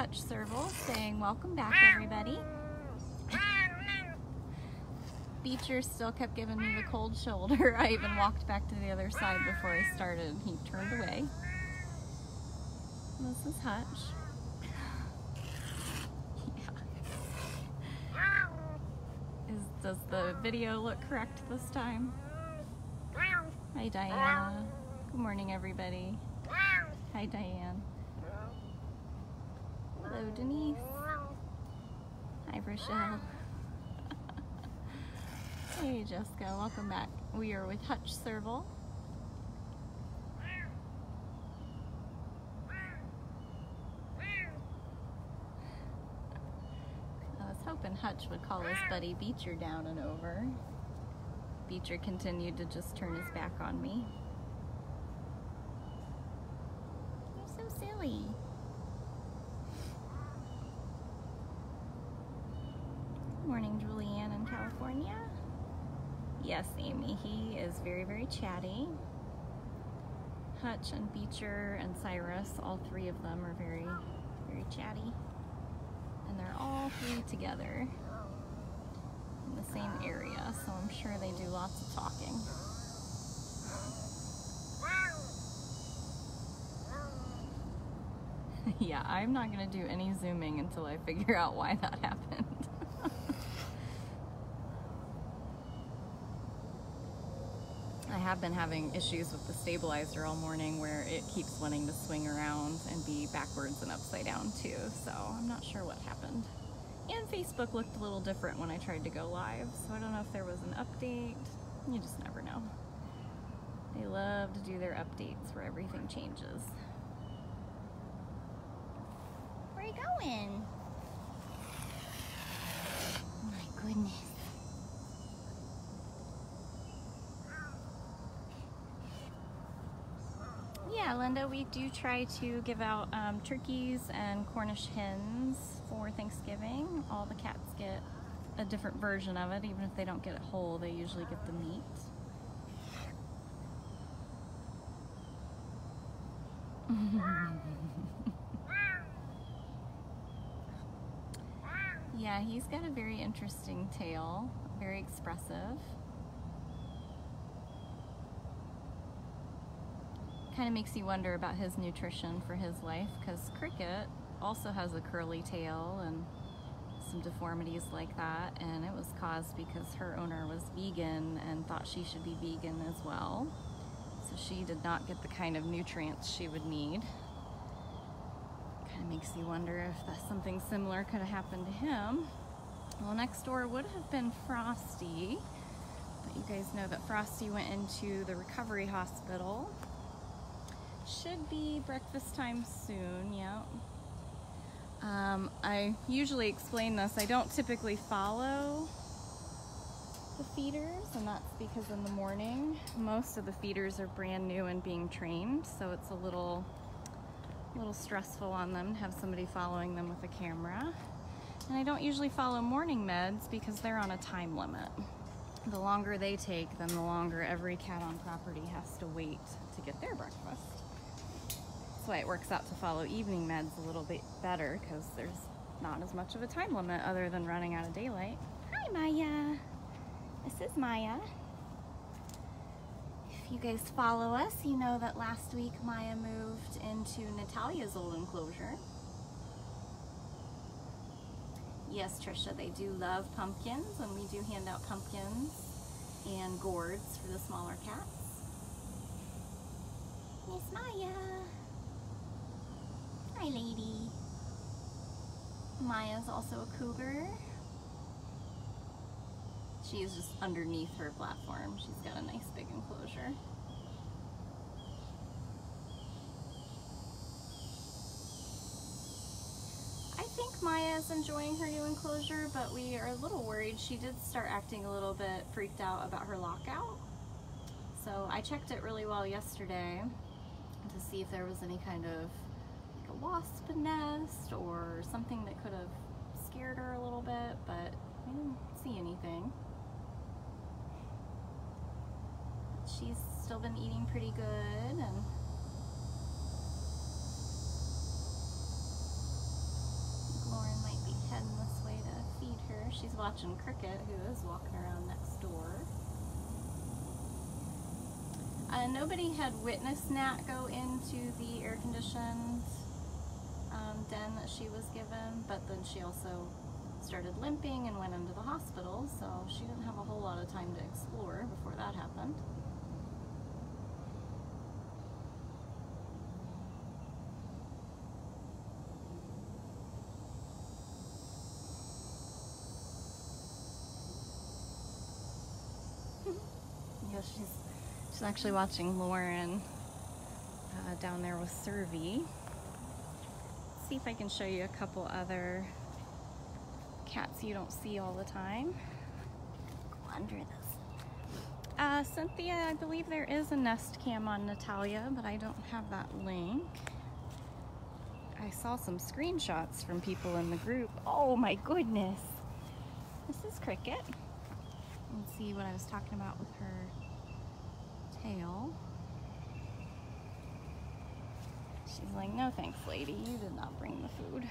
Hutch Serval saying welcome back, everybody. Beecher still kept giving me the cold shoulder. I even walked back to the other side before I started. He turned away. This is Hutch. Does the video look correct this time? Hi, Diana. Good morning, everybody. Hi, Diane. Hello, Denise. Hi, Rochelle. Hey, Jessica. Welcome back. We are with Hutch Serval. I was hoping Hutch would call his buddy Beecher down and over. Beecher continued to just turn his back on me. You're so silly. Good morning, Julianne in California. Yes, Amy, he is very, very chatty. Hutch and Beecher and Cyrus, all three of them are very, very chatty. And they're all three together in the same area, so I'm sure they do lots of talking. Yeah, I'm not going to do any zooming until I figure out why that happened. I have been having issues with the stabilizer all morning where it keeps wanting to swing around and be backwards and upside down too, so I'm not sure what happened. And Facebook looked a little different when I tried to go live, so I don't know if there was an update. You just never know. They love to do their updates where everything changes. Where are you going? Oh my goodness. Yeah, Linda, we do try to give out turkeys and Cornish hens for Thanksgiving. All the cats get a different version of it. Even if they don't get it whole, they usually get the meat. Yeah, he's got a very interesting tail, very expressive. Kind of makes you wonder about his nutrition for his life, because Cricket also has a curly tail and some deformities like that, and it was caused because her owner was vegan and thought she should be vegan as well, so she did not get the kind of nutrients she would need. Kind of makes you wonder if that's something similar could have happened to him. Well, next door would have been Frosty, but you guys know that Frosty went into the recovery hospital. Should be breakfast time soon, yeah. I usually explain this. I don't typically follow the feeders, and that's because in the morning, most of the feeders are brand new and being trained, so it's a little stressful on them to have somebody following them with a camera. And I don't usually follow morning meds because they're on a time limit. The longer they take, then the longer every cat on property has to wait to get their breakfast. That's why it works out to follow evening meds a little bit better, because there's not as much of a time limit other than running out of daylight. Hi, Maya. This is Maya. If you guys follow us, you know that last week Maya moved into Natalia's old enclosure. Yes, Trisha, they do love pumpkins, and we do hand out pumpkins and gourds for the smaller cats. Miss Maya. Hi, lady. Maya's also a cougar. She is just underneath her platform. She's got a nice big enclosure. I think Maya's enjoying her new enclosure, but we are a little worried. She did start acting a little bit freaked out about her lockout. So I checked it really well yesterday to see if there was any kind of like a wasp nest or something that could have scared her a little bit, but I didn't see anything. She's still been eating pretty good, and she's watching Cricket, who is walking around next door. Nobody had witnessed Nat go into the air-conditioned den that she was given, but then she also started limping and went into the hospital, so she didn't have a whole lot of time to explore before that happened. Yeah, she's actually watching Lauren down there with Survey. See if I can show you a couple other cats you don't see all the time. Go under this. Cynthia, I believe there is a Nest Cam on Natalia, but I don't have that link. I saw some screenshots from people in the group. Oh my goodness. This is Cricket. Let's see what I was talking about with her tail. She's like, no thanks, lady. You did not bring the food.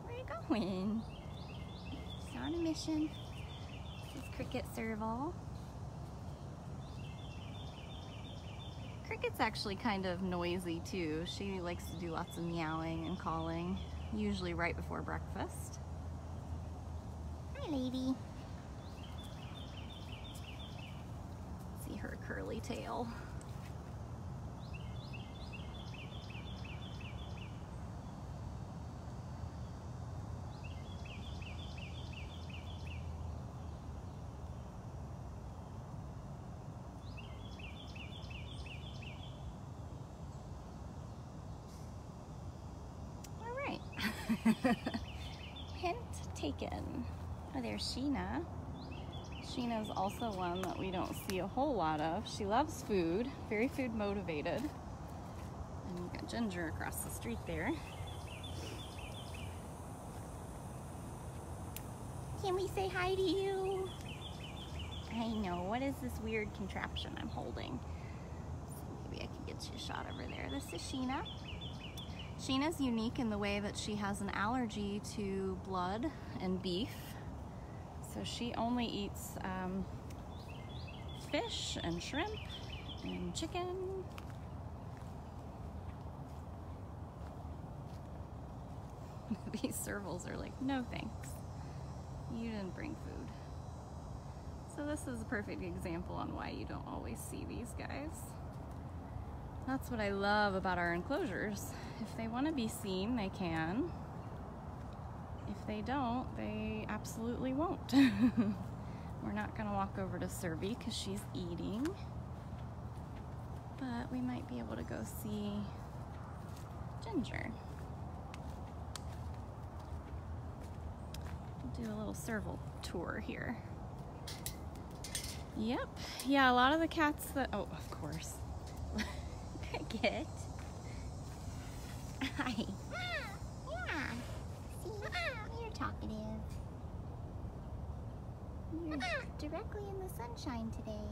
Where are you going? She's on a mission. This is Cricket Serval. Cricket's actually kind of noisy too. She likes to do lots of meowing and calling, usually right before breakfast. Hi, lady. See her curly tail. Hint taken. Oh, there's Sheena. Sheena's also one that we don't see a whole lot of. She loves food, very food motivated. And you've got Ginger across the street there. Can we say hi to you? I know, what is this weird contraption I'm holding? So maybe I can get you a shot over there. This is Sheena. Sheena's unique in the way that she has an allergy to blood and beef. So she only eats fish and shrimp and chicken. These servals are like, no thanks. You didn't bring food. So this is a perfect example on why you don't always see these guys. That's what I love about our enclosures. If they want to be seen, they can. If they don't, they absolutely won't. We're not going to walk over to Survey because she's eating. But we might be able to go see Ginger. We'll do a little serval tour here. Yep. Yeah, a lot of the cats that... Oh, of course. Cricket. Hi. Yeah. See, you're talkative. You're directly in the sunshine today.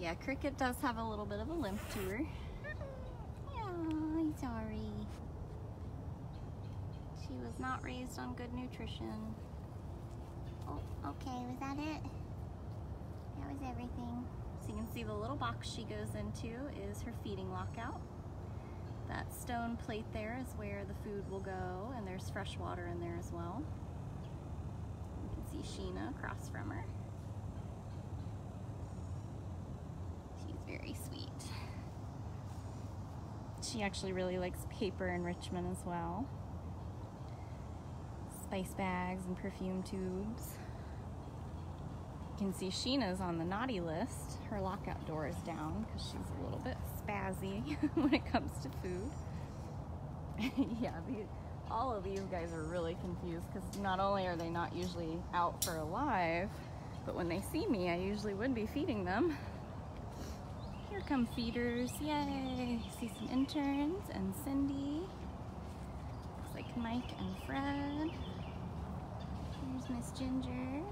Yeah, Cricket does have a little bit of a limp to her. Yeah, I'm sorry. She was not raised on good nutrition. Oh, okay, was that it? That was everything. So you can see the little box she goes into is her feeding lockout. That stone plate there is where the food will go, and there's fresh water in there as well. You can see Sheena across from her. She's very sweet. She actually really likes paper enrichment as well. Spice bags and perfume tubes. You can see Sheena's on the naughty list. Her lockout door is down because she's a little bit spazzy when it comes to food. Yeah, all of these guys are really confused because not only are they not usually out for alive, but when they see me, I usually would be feeding them. Here come feeders, yay! See some interns and Cindy. Looks like Mike and Fred. Here's Miss Ginger.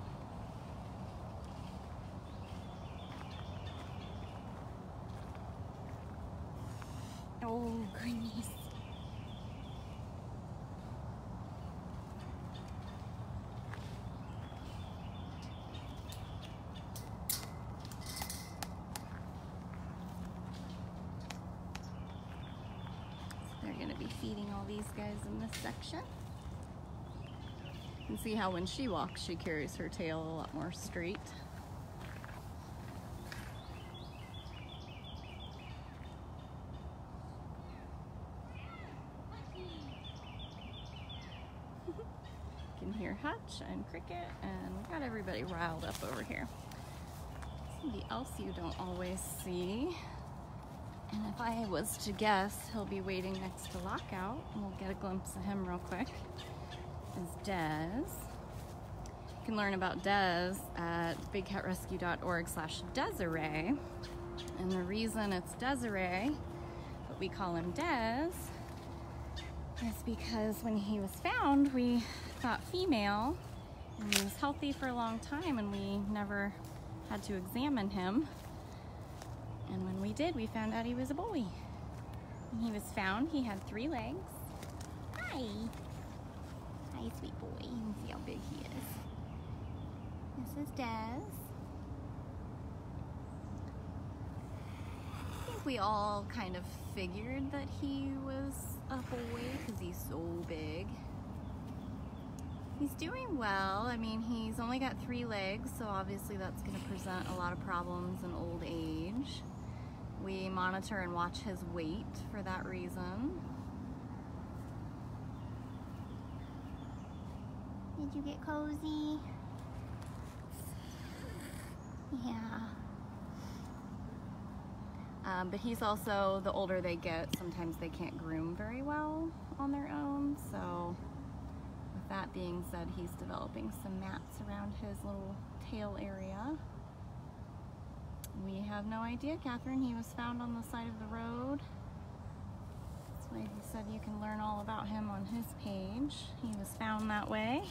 Oh goodness. these guys in this section. You can see how when she walks, she carries her tail a lot more straight. You can hear Hutch and Cricket, and we've got everybody riled up over here. Somebody else you don't always see, and if I was to guess, he'll be waiting next to Lockout, and we'll get a glimpse of him real quick, is Des. You can learn about Des at bigcatrescue.org/Desiree, and the reason it's Desiree, but we call him Des, is because when he was found, we thought female, and he was healthy for a long time, and we never had to examine him. And when we did, we found out he was a boy. When he was found, he had 3 legs. Hi. Hi, sweet boy. You can see how big he is. This is Des. I think we all kind of figured that he was a boy because he's so big. He's doing well. I mean, he's only got 3 legs, so obviously that's going to present a lot of problems in old age. We monitor and watch his weight for that reason. Did you get cozy? Yeah. But he's also, the older they get, sometimes they can't groom very well on their own, so with that being said, he's developing some mats around his little tail area. We have no idea, Catherine. He was found on the side of the road. That's why he said you can learn all about him on his page. He was found that way.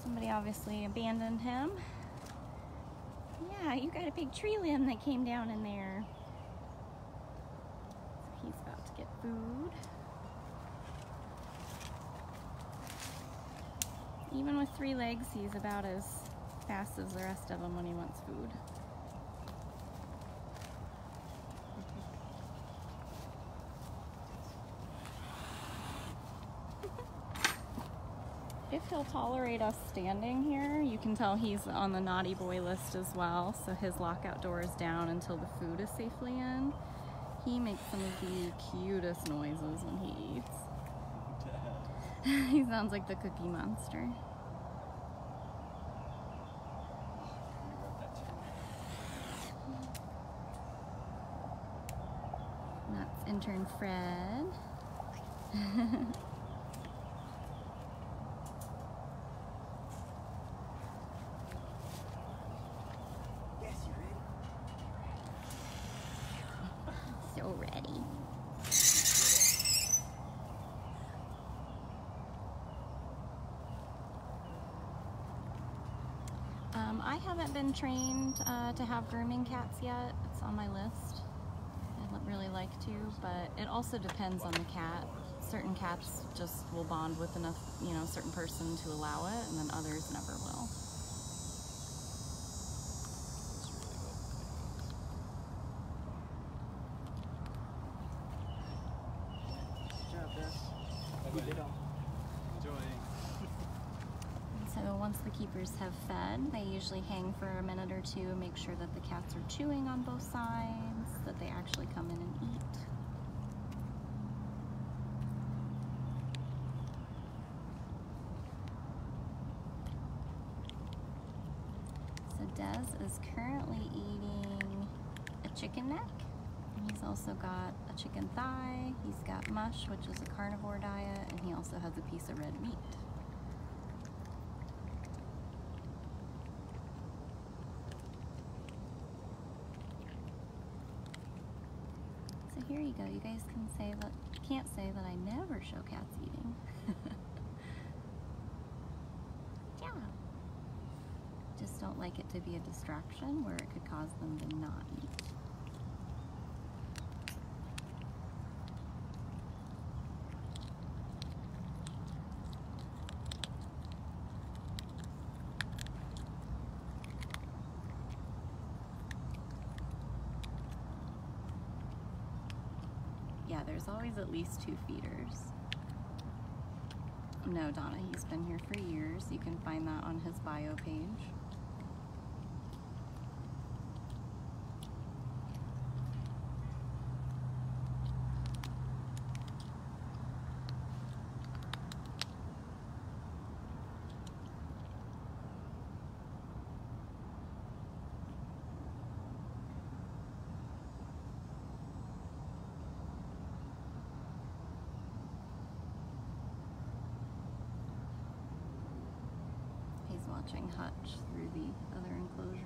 Somebody obviously abandoned him. Yeah, you got a big tree limb that came down in there. So he's about to get food. Even with 3 legs, he's about as fast as the rest of them when he wants food. If he'll tolerate us standing here, you can tell he's on the naughty boy list as well, so his lockout door is down until the food is safely in. He makes some of the cutest noises when he eats. He sounds like the Cookie Monster. And that's intern Fred. So ready. I haven't been trained to have grooming cats yet. It's on my list. I'd really like to, but it also depends on the cat. Certain cats just will bond with enough, a certain person to allow it, and then others never will. So once the keepers have fed, they usually hang for a minute or 2, make sure that the cats are chewing on both sides, that they actually come in and eat. So Des is currently eating a chicken neck. He's also got a chicken thigh, he's got mush, which is a carnivore diet, and he also has a piece of red meat. So here you go, you guys can't say that I never show cats eating. Yeah. Just don't like it to be a distraction where it could cause them to not eat. Yeah, there's always at least 2 feeders. No, Donna, he's been here for years. You can find that on his bio page. Watching Hutch through the other enclosure.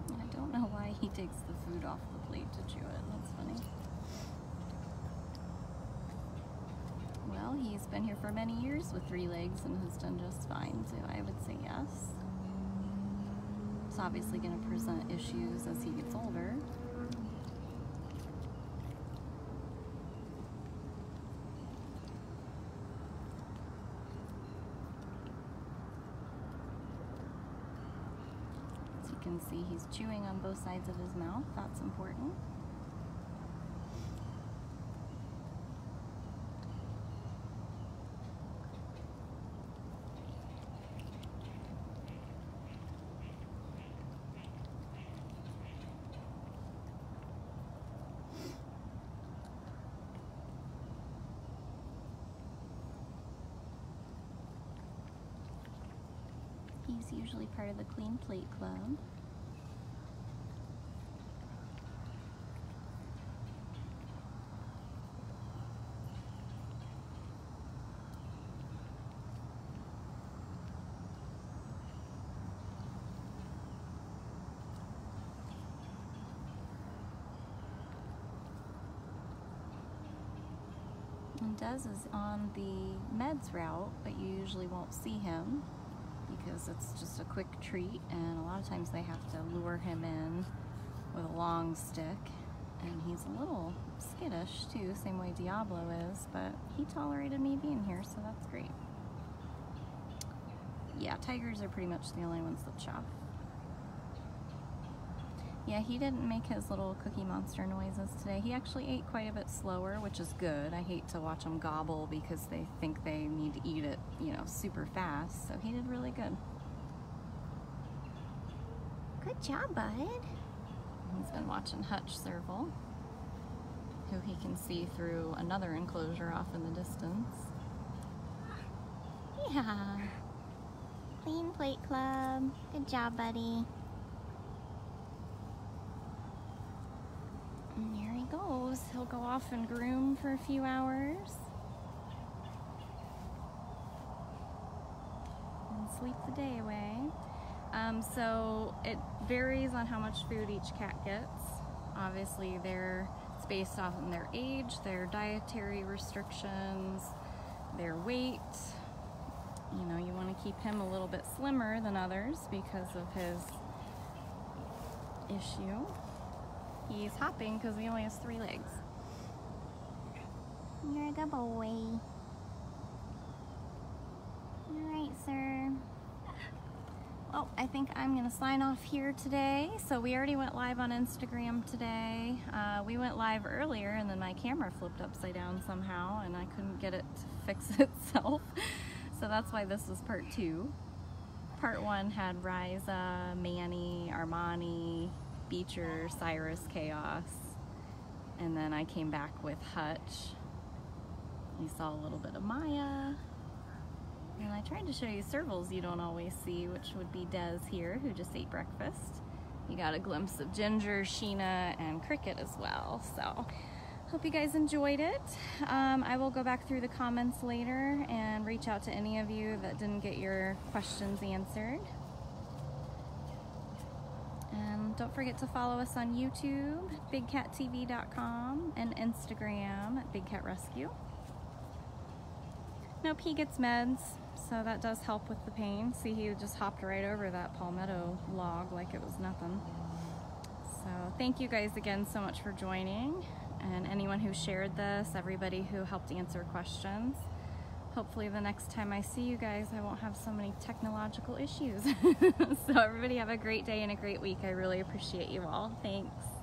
I don't know why he takes the food off the plate to chew it. That's funny. Well, he's been here for many years with 3 legs and has done just fine, so I would say yes. It's obviously going to present issues as he gets older. You can see he's chewing on both sides of his mouth. That's important. He's usually part of the Clean Plate Club. And Des is on the meds route, but you usually won't see him because it's just a quick treat, and a lot of times they have to lure him in with a long stick, and he's a little skittish too, same way Diablo is, but he tolerated me being here, so that's great. Yeah, tigers are pretty much the only ones that chop. Yeah, he didn't make his little Cookie Monster noises today. He actually ate quite a bit slower, which is good. I hate to watch them gobble because they think they need to eat it, you know, super fast. So he did really good. Good job, bud. He's been watching Hutch Serval, who he can see through another enclosure off in the distance. Yeah. Clean Plate Club. Good job, buddy. And there he goes. He'll go off and groom for a few hours and sleep the day away. So it varies on how much food each cat gets. Obviously, it's based off of their age, their dietary restrictions, their weight. You know, you want to keep him a little bit slimmer than others because of his issue. He's hopping because he only has 3 legs. You're a good boy. Alright, sir. Well, I think I'm going to sign off here today. So we already went live on Instagram today. We went live earlier and then my camera flipped upside down somehow and I couldn't get it to fix itself. So that's why this was part 2. Part 1 had Ryza, Manny, Armani, Beecher, Cyrus, Chaos, and then I came back with Hutch. You saw a little bit of Maya, and I tried to show you servals you don't always see, which would be Des here, who just ate breakfast. You got a glimpse of Ginger, Sheena, and Cricket as well. So hope you guys enjoyed it. I will go back through the comments later and reach out to any of you that didn't get your questions answered. And don't forget to follow us on YouTube, BigCatTV.com, and Instagram at BigCatRescue. Nope, he gets meds, so that does help with the pain. See, he just hopped right over that palmetto log like it was nothing. So thank you guys again so much for joining, and anyone who shared this, everybody who helped answer questions. Hopefully the next time I see you guys, I won't have so many technological issues. So everybody have a great day and a great week. I really appreciate you all. Thanks.